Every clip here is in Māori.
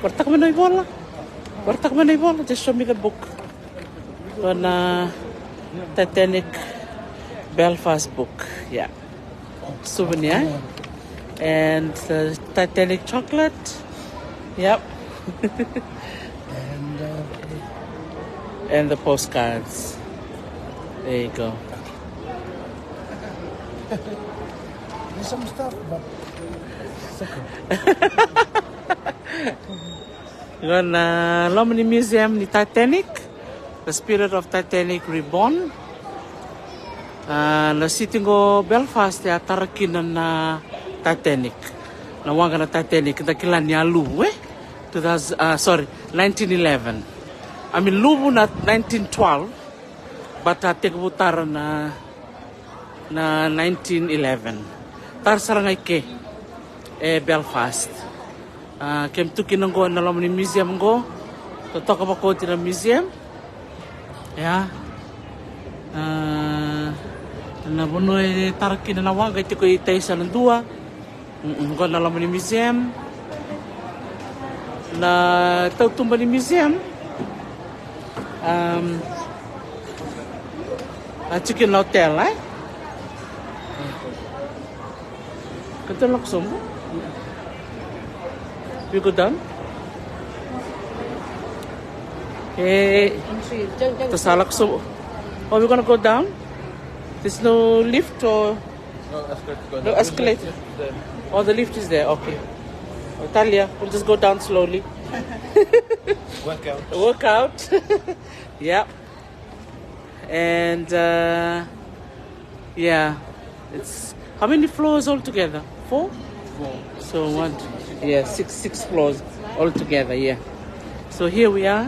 Guarda come noi vola. Guarda come noi vola. Just show me the book. On Titanic Belfast book. Yeah. Souvenir. And the Titanic chocolate. Yep. And the postcards. There you go. There's some stuff, but it's okay. Yun, Lomini Museum ni Titanic. The Spirit of Titanic Reborn. Na city ngo Belfast ya tarakinan na Titanic. Na wanga na Titanic kita kila ni alu 1911. I mean lubu na 1912 but tek butara na 1911. Tar sarangay ke Belfast. Kem tu kinanggo na Lomini Museum go. To talk about the museum. Yeah. Na bono tarakin na wanga ito ko itaisa ng dua. Go na Lomini Museum. Na tautumba ni museum. Chicken hotel, eh? Kata langsung. We go down. Okay. Terus langsung. Oh, we're gonna go down. There's no lift or no escalator. Oh, the lift is there. Okay. Talia, we'll just go down slowly. Workout. Yeah. And yeah, it's how many floors altogether? 4? 4. So one, yeah, six floors altogether. Yeah. So here we are.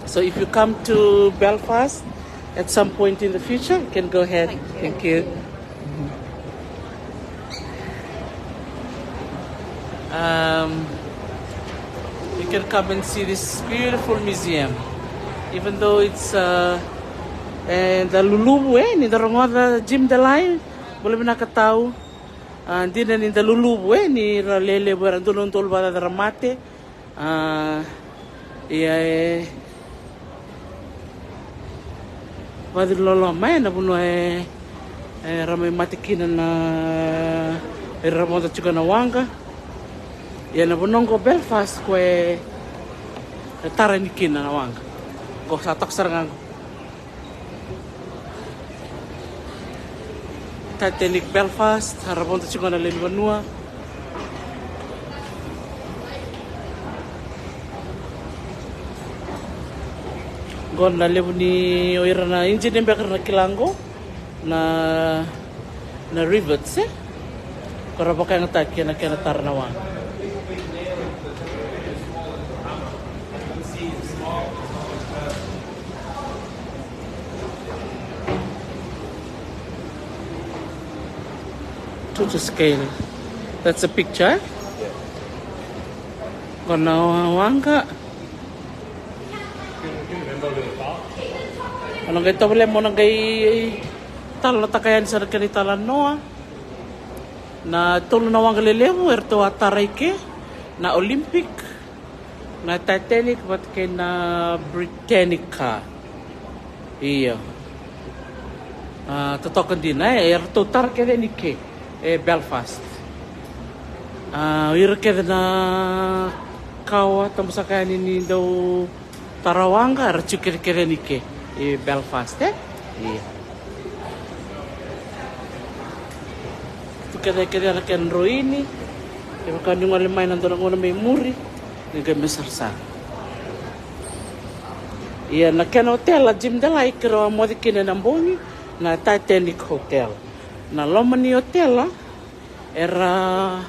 So if you come to Belfast at some point in the future, you can go ahead. Thank you. You can come and see this beautiful museum. Even though it's the Lulubu ni darongoda Jim Delay, boleh nakataw. Hindi na ni Lulubu ni Ralele berandulong tolba dramate. Wadir lolo mai na buno ramai matikinan na ramonda chuka na wanga. Ya na bunongo Belfast kwe tara ni kina na wanga. Ko satak sarangan. Titanic Belfast ramonda chuka na Lenbanua. Gon na lebu ni oira na engine mbekar na kilango na rivets kora baka nga taki na kena tarnawa. To scale. That's a picture. Gon na wanga. Ano gaito boleh mo nang gay tal na takayan sa kanitalan noa na tulo na wang galileo erto ataraike na Olympic na Titanic but kay na Britannica iyo totokan din erto tar kay ni ke Belfast iro kay na kawa tamsa kay ni daw tarawanga archukir kay ni ke Belfast, Iya. Tu kaya kan roini. Yung kanyang alimay nandun ang may muri. Nagamisarsa. Iya, na kan hotel la Jim Delay kiro mo di kinanambongi na Titanic Hotel. Na Lomini Hotel la era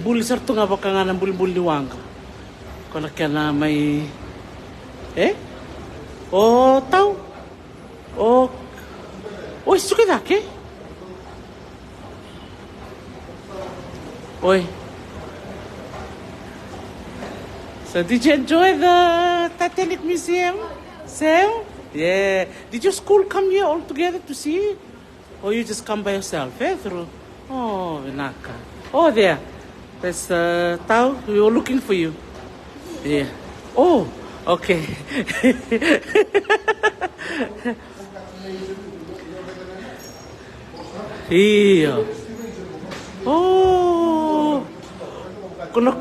buli sarto nga baka nga ng buli wanga. Kung na may Oh, tahu. Oh, itu kita ke? Oi. So, did you enjoy the Titanic Museum, Sam? Yeah. Did your school come here all together to see it? Or you just come by yourself, through? Oh, Vinaka. Oh, there. There's Tao, we were looking for you. Yeah. Oh, okay. Iya. Oh. Kena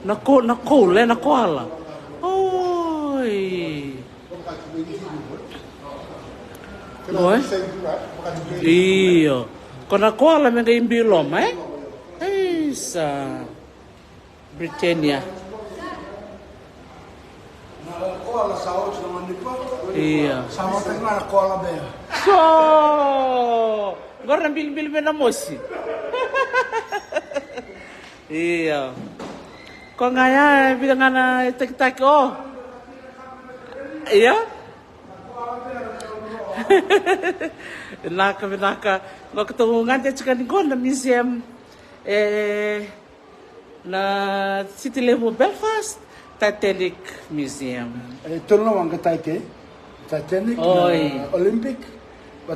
nakoala. Oi. Oi. Iya. Kena koala menga imbilom, Isa. Britannia. Koala saúde não manipa. Iya. Sama tengah koala bem. So, agora bil na mosi. Iya. Kung ngaya bilang na tak oh. Iya. Naka. Ngo ketungan dia cakap ni na museum na City Level Belfast Titanic Museum. Tulong ang Titanic. Titanic, Olympic.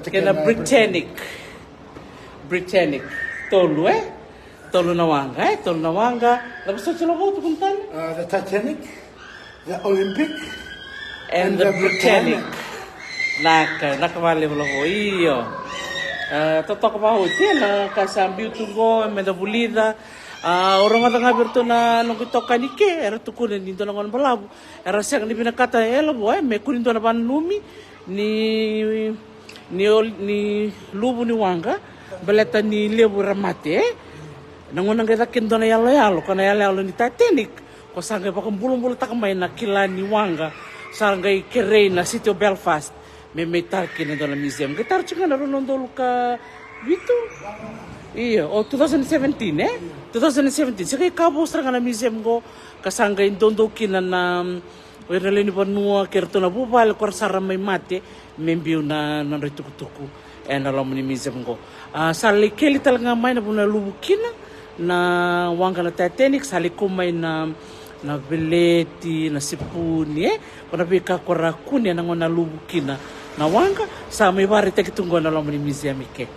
Kena Britannic. Tolu Tolu na wanga. Tapos sa sila ko tukuntan. The Titanic, the Olympic, and the Britannic. Nakawali mo lang ko. Iyo. Totok pa ho. Na kasambiw tungo, medabulida. Orang ada ngabir tu na nung kitokan ike, era tukunin dito na ngon balabo. Era siya ni pinakata boy, me kunin to na panlumi ni lubu ni wanga, baleta ni lebu ramate. Nangon kita kinto na yalo kana yalo ni Titanic. Ko sangay pa kung bulong-bulong takamay na kila ni wanga, sangay kerey na City of Belfast. May tarkin na doon na museum. Gitar chika na ron dolo ka dito. Iya, 2017 2017. Sige kabos ra na museum go kasangga indondo kinan na wala ni panua kerto na bubal korsara may mate membiu na ritukutuku and alam ni museum go. Sali keli talaga may na buna lubukina na wanga na Titanic sali kumay na beleti na sipuni kuna bika korakuni na ngona lubukina na wanga sa may bari tekitunggo na alam ni museum ke.